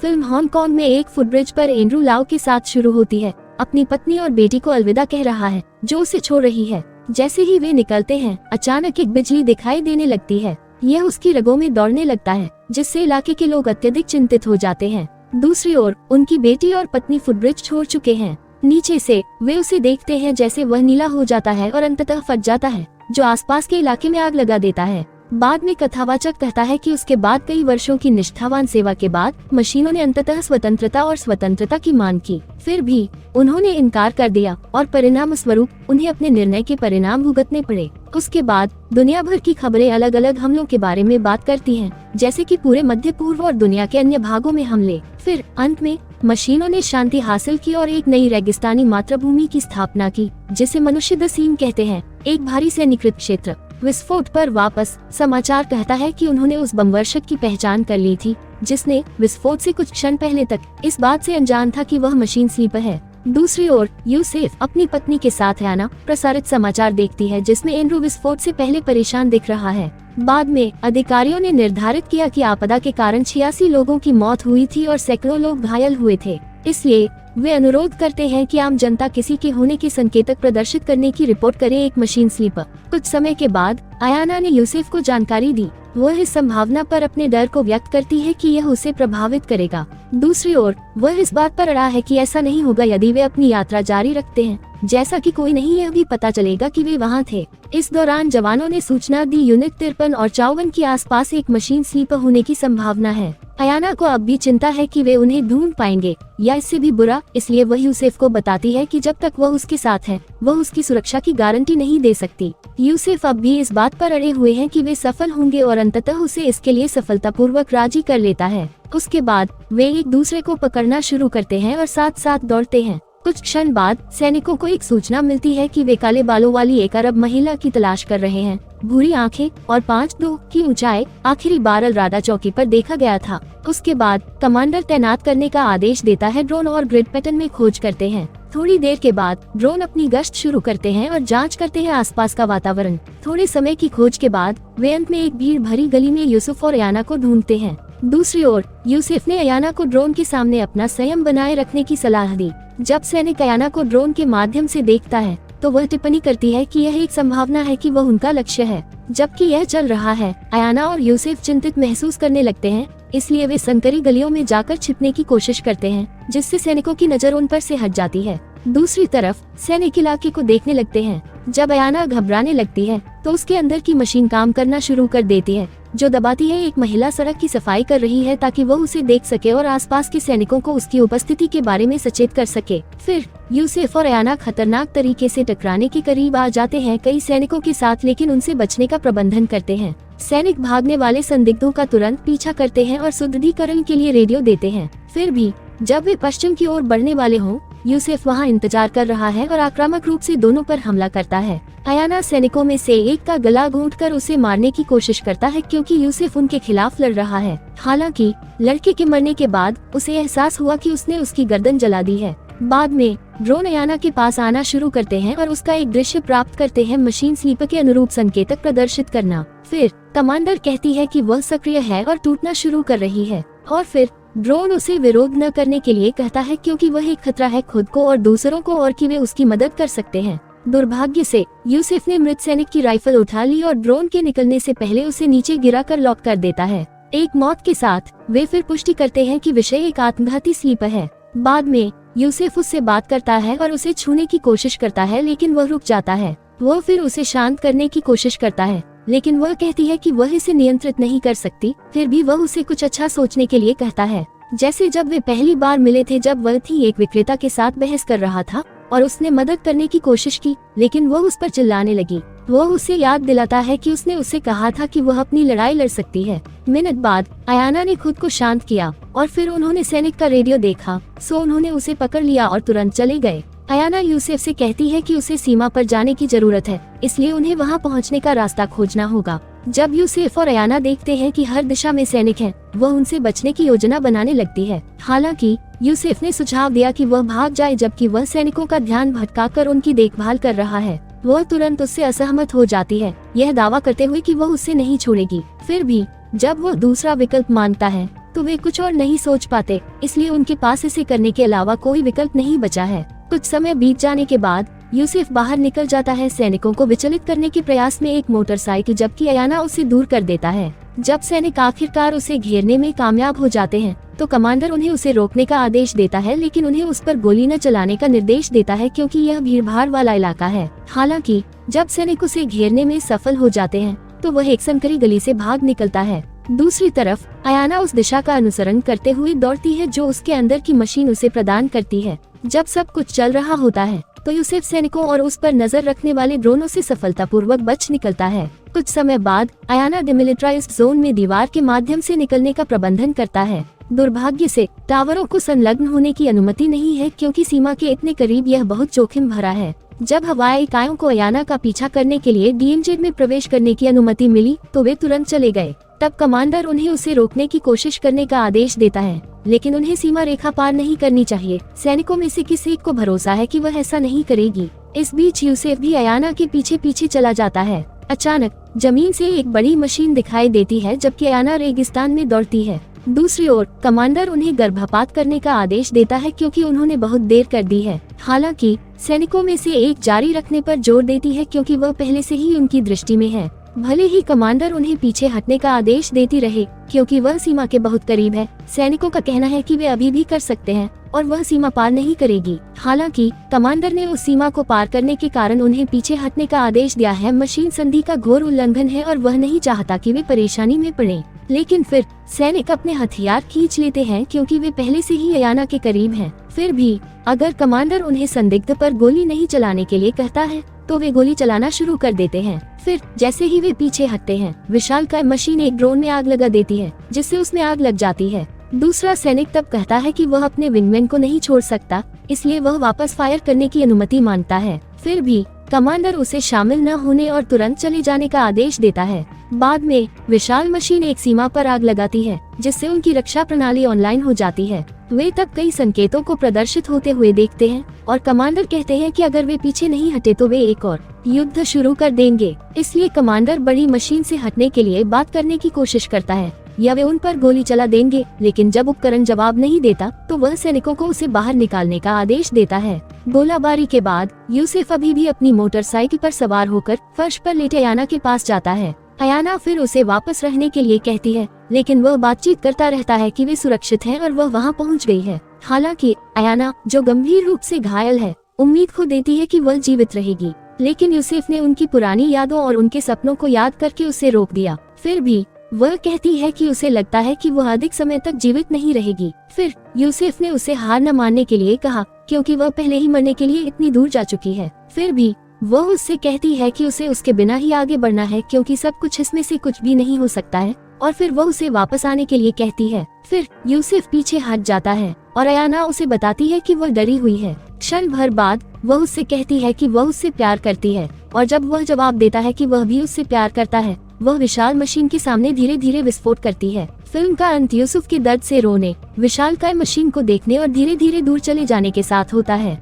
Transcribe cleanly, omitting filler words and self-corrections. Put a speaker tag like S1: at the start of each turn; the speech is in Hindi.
S1: फिल्म हांगकांग में एक फुटब्रिज पर एंड्रू लाउ के साथ शुरू होती है। अपनी पत्नी और बेटी को अलविदा कह रहा है जो उसे छोड़ रही है। जैसे ही वे निकलते हैं अचानक एक बिजली दिखाई देने लगती है। यह उसकी रगों में दौड़ने लगता है जिससे इलाके के लोग अत्यधिक चिंतित हो जाते हैं। दूसरी ओर उनकी बेटी और पत्नी फुटब्रिज छोड़ चुके हैं। नीचे से वे उसे देखते हैं जैसे वह नीला हो जाता है और अंततः फट जाता है जो आसपास के इलाके में आग लगा देता है। बाद में कथावाचक कहता है कि उसके बाद कई वर्षों की निष्ठावान सेवा के बाद मशीनों ने अंततः स्वतंत्रता की मांग की। फिर भी उन्होंने इनकार कर दिया और परिणाम स्वरूप उन्हें अपने निर्णय के परिणाम भुगतने पड़े। उसके बाद दुनिया भर की खबरें अलग अलग हमलों के बारे में बात करती हैं, जैसे कि पूरे मध्य पूर्व और दुनिया के अन्य भागों में हमले। फिर अंत में मशीनों ने शांति हासिल की और एक नई रेगिस्तानी मातृभूमि की स्थापना की जिसे मनुष्य द सीम कहते हैं, एक भारी सैनिकृत क्षेत्र। विस्फोट पर वापस समाचार कहता है कि उन्होंने उस बमवर्षक की पहचान कर ली थी जिसने विस्फोट से कुछ क्षण पहले तक इस बात से अनजान था कि वह मशीन स्लीपर है। दूसरी ओर यूसेफ अपनी पत्नी के साथ आना प्रसारित समाचार देखती है जिसमें एंड्रू विस्फोट से पहले परेशान दिख रहा है। बाद में अधिकारियों ने निर्धारित किया कि आपदा के कारण 86 लोगों की मौत हुई थी और सैकड़ों लोग घायल हुए थे। इसलिए वे अनुरोध करते हैं कि आम जनता किसी के होने के संकेतक प्रदर्शित करने की रिपोर्ट करे एक मशीन स्लीपर। कुछ समय के बाद आयाना ने यूसेफ को जानकारी दी। वह इस संभावना पर अपने डर को व्यक्त करती है कि यह उसे प्रभावित करेगा। दूसरी ओर वह इस बात पर अड़ा है कि ऐसा नहीं होगा यदि वे अपनी यात्रा जारी रखते हैं, जैसा कि कोई नहीं यह भी पता चलेगा कि वे वहां थे। इस दौरान जवानों ने सूचना दी यूनिट 53 और 54 के आसपास एक मशीन स्लीपर होने की संभावना है। अयाना को अब भी चिंता है कि वे उन्हें ढूंढ पाएंगे या इससे भी बुरा, इसलिए वह यूसेफ को बताती है कि जब तक वह उसके साथ है वह उसकी सुरक्षा की गारंटी नहीं दे सकती। यूसेफ अब भी इस बात पर अड़े हुए हैं कि वे सफल होंगे और अंततः उसे इसके लिए सफलतापूर्वक राजी कर लेता है। उसके बाद वे एक दूसरे को पकड़ना शुरू करते हैं और साथ साथ दौड़ते हैं। कुछ क्षण बाद सैनिकों को एक सूचना मिलती है कि वे काले बालों वाली एक अरब महिला की तलाश कर रहे हैं। भूरी आंखें और 5'2" की ऊंचाई आखिरी बार अलरादा चौकी पर देखा गया था। उसके बाद कमांडर तैनात करने का आदेश देता है। ड्रोन और ग्रिड पैटर्न में खोज करते हैं। थोड़ी देर के बाद ड्रोन अपनी गश्त शुरू करते हैं और जांच करते हैं आसपास का वातावरण। थोड़े समय की खोज के बाद वे अंत में एक भीड़ भरी गली में यूसुफ और अयाना को ढूंढते हैं। दूसरी ओर यूसुफ ने अयाना को ड्रोन के सामने अपना संयम बनाए रखने की सलाह दी। जब सैनिक अयाना को ड्रोन के माध्यम से देखता है तो वह टिप्पणी करती है कि यह एक संभावना है कि वह उनका लक्ष्य है। जबकि यह चल रहा है अयाना और यूसुफ चिंतित महसूस करने लगते हैं, इसलिए वे संकरी गलियों में जाकर छिपने की कोशिश करते हैं जिससे सैनिकों की नजर उन पर से हट जाती है। दूसरी तरफ सैनिक इलाके को देखने लगते हैं। जब अयाना घबराने लगती है तो उसके अंदर की मशीन काम करना शुरू कर देती है जो दबाती है। एक महिला सड़क की सफाई कर रही है ताकि वह उसे देख सके और आसपास के सैनिकों को उसकी उपस्थिति के बारे में सचेत कर सके। फिर यूसुफ और अयाना खतरनाक तरीके से टकराने के करीब आ जाते हैं कई सैनिकों के साथ, लेकिन उनसे बचने का प्रबंधन करते हैं। सैनिक भागने वाले संदिग्धों का तुरंत पीछा करते हैं और सुदृढ़ीकरण के लिए रेडियो देते हैं। फिर भी जब वे पश्चिम की ओर बढ़ने वाले हों, यूसुफ वहां इंतजार कर रहा है और आक्रामक रूप से दोनों पर हमला करता है। अयाना सैनिकों में से एक का गला घोंटकर उसे मारने की कोशिश करता है क्योंकि यूसुफ उनके खिलाफ लड़ रहा है। हालांकि लड़के के मरने के बाद उसे एहसास हुआ कि उसने उसकी गर्दन जला दी है। बाद में ड्रोन अयाना के पास आना शुरू करते हैं और उसका एक दृश्य प्राप्त करते हैं, मशीन स्लीपर के अनुरूप संकेतक प्रदर्शित करना। फिर कमांडर कहती है कि वह सक्रिय है और टूटना शुरू कर रही है और फिर ड्रोन उसे विरोध न करने के लिए कहता है क्योंकि वह एक खतरा है खुद को और दूसरों को और कि वे उसकी मदद कर सकते हैं। दुर्भाग्य से यूसुफ ने मृत सैनिक की राइफल उठा ली और ड्रोन के निकलने से पहले उसे नीचे गिराकर लॉक कर देता है। एक मौत के साथ वे फिर पुष्टि करते हैं कि विषय एक आत्मघाती स्लीपर है। बाद में यूसुफ उससे बात करता है और उसे छूने की कोशिश करता है, लेकिन वह रुक जाता है। वह फिर उसे शांत करने की कोशिश करता है, लेकिन वह कहती है कि वह इसे नियंत्रित नहीं कर सकती। फिर भी वह उसे कुछ अच्छा सोचने के लिए कहता है, जैसे जब वे पहली बार मिले थे जब वह थी एक विक्रेता के साथ बहस कर रहा था और उसने मदद करने की कोशिश की, लेकिन वह उस पर चिल्लाने लगी। वह उसे याद दिलाता है कि उसने उससे कहा था कि वह अपनी लड़ाई लड़ सकती है। मिनट बाद अयाना ने खुद को शांत किया और फिर उन्होंने सैनिक का रेडियो देखा, सो उन्होंने उसे पकड़ लिया और तुरंत चले गए। अयाना यूसुफ से कहती है कि उसे सीमा पर जाने की जरूरत है, इसलिए उन्हें वहां पहुंचने का रास्ता खोजना होगा। जब यूसुफ और अयाना देखते हैं कि हर दिशा में सैनिक हैं, वह उनसे बचने की योजना बनाने लगती है। हालांकि यूसुफ ने सुझाव दिया कि वह भाग जाए, जबकि वह सैनिकों का ध्यान भटकाकर उनकी देखभाल कर रहा है। वह तुरंत उससे असहमत हो जाती है, यह दावा करते हुए कि वह उससे नहीं छोड़ेगी। फिर भी जब वह दूसरा विकल्प मांगता है तो वे कुछ और नहीं सोच पाते, इसलिए उनके पास इसे करने के अलावा कोई विकल्प नहीं बचा है। कुछ समय बीत जाने के बाद यूसुफ बाहर निकल जाता है सैनिकों को विचलित करने के प्रयास में एक मोटरसाइकिल, जबकि अयाना उसे दूर कर देता है। जब सैनिक आखिरकार उसे घेरने में कामयाब हो जाते हैं तो कमांडर उन्हें उसे रोकने का आदेश देता है, लेकिन उन्हें उस पर गोली न चलाने का निर्देश देता है क्योंकि यह भीड़भाड़ वाला इलाका है। हालांकि जब सैनिक उसे घेरने में सफल हो जाते हैं तो वह एक संकरी गली से भाग निकलता है। दूसरी तरफ अयाना उस दिशा का अनुसरण करते हुए दौड़ती है जो उसके अंदर की मशीन उसे प्रदान करती है। जब सब कुछ चल रहा होता है तो यूसुफ सैनिकों और उस पर नजर रखने वाले ड्रोनों से सफलतापूर्वक बच निकलता है। कुछ समय बाद अयाना डिमिलिटराइज्ड जोन में दीवार के माध्यम से निकलने का प्रबंधन करता है। दुर्भाग्य से टावरों को संलग्न होने की अनुमति नहीं है क्योंकि सीमा के इतने करीब यह बहुत जोखिम भरा है। जब हवाई इकाइयों को अयाना का पीछा करने के लिए डीएमजे में प्रवेश करने की अनुमति मिली तो वे तुरंत चले गए। तब कमांडर उन्हें उसे रोकने की कोशिश करने का आदेश देता है, लेकिन उन्हें सीमा रेखा पार नहीं करनी चाहिए। सैनिकों में से किसी को भरोसा है कि वह ऐसा नहीं करेगी। इस बीच यूसुफ भी अयाना के पीछे पीछे चला जाता है। अचानक जमीन से एक बड़ी मशीन दिखाई देती है जबकि अयाना रेगिस्तान में दौड़ती है। दूसरी ओर कमांडर उन्हें गर्भपात करने का आदेश देता है क्योंकि उन्होंने बहुत देर कर दी है। हालांकि सैनिकों में से एक जारी रखने पर जोर देती है क्योंकि वह पहले से ही उनकी दृष्टि में है। भले ही कमांडर उन्हें पीछे हटने का आदेश देती रहे क्योंकि वह सीमा के बहुत करीब है, सैनिकों का कहना है कि वे अभी भी कर सकते हैं और वह सीमा पार नहीं करेगी। हालांकि कमांडर ने उस सीमा को पार करने के कारण उन्हें पीछे हटने का आदेश दिया है। मशीन संधि का घोर उल्लंघन है और वह नहीं चाहता कि वे परेशानी में पड़े। लेकिन फिर सैनिक अपने हथियार खींच लेते हैं क्योंकि वे पहले से ही अयाना के करीब हैं। फिर भी अगर कमांडर उन्हें संदिग्ध पर गोली नहीं चलाने के लिए कहता है तो वे गोली चलाना शुरू कर देते हैं। फिर जैसे ही वे पीछे हटते हैं विशालकाय मशीन एक ड्रोन में आग लगा देती है जिससे उसमें आग लग जाती है। दूसरा सैनिक तब कहता है कि वह अपने विंगमैन को नहीं छोड़ सकता, इसलिए वह वापस फायर करने की अनुमति मांगता है। फिर भी कमांडर उसे शामिल न होने और तुरंत चले जाने का आदेश देता है। बाद में विशाल मशीन एक सीमा पर आग लगाती है जिससे उनकी रक्षा प्रणाली ऑनलाइन हो जाती है। वे तब कई संकेतों को प्रदर्शित होते हुए देखते हैं और कमांडर कहते हैं कि अगर वे पीछे नहीं हटे तो वे एक और युद्ध शुरू कर देंगे। इसलिए कमांडर बड़ी मशीन से हटने के लिए बात करने की कोशिश करता है या वे उन पर गोली चला देंगे, लेकिन जब उपकरण जवाब नहीं देता तो वह सैनिकों को उसे बाहर निकालने का आदेश देता है। गोलाबारी के बाद यूसुफ अभी भी अपनी मोटरसाइकिल पर सवार होकर फर्श पर लेटे अयाना के पास जाता है। अयाना फिर उसे वापस रहने के लिए कहती है, लेकिन वह बातचीत करता रहता है कि वे सुरक्षित हैं और वह वहां पहुंच गई है। हालांकि अयाना, जो गंभीर रूप से घायल है, उम्मीद खो देती है कि वह जीवित रहेगी, लेकिन यूसुफ ने उनकी पुरानी यादों और उनके सपनों को याद करके उसे रोक दिया। फिर भी वह कहती है कि उसे लगता है कि वह अधिक समय तक जीवित नहीं रहेगी। फिर यूसुफ ने उसे हार न मानने के लिए कहा क्योंकि वह पहले ही मरने के लिए इतनी दूर जा चुकी है। फिर भी वह उससे कहती है कि उसे उसके बिना ही आगे बढ़ना है क्योंकि सब कुछ इसमें से कुछ भी नहीं हो सकता है, और फिर वह उसे वापस आने के लिए कहती है। फिर यूसुफ पीछे हट जाता है और अयाना उसे बताती है कि वह डरी हुई है। क्षण भर बाद वह उससे कहती है कि वह उससे प्यार करती है, और जब वह जवाब देता है कि वह भी उससे प्यार करता है, वह विशाल मशीन के सामने धीरे धीरे विस्फोट करती है। फिल्म का अंत यूसुफ के दर्द से रोने, विशालकाय मशीन को देखने और धीरे धीरे दूर चले जाने के साथ होता है।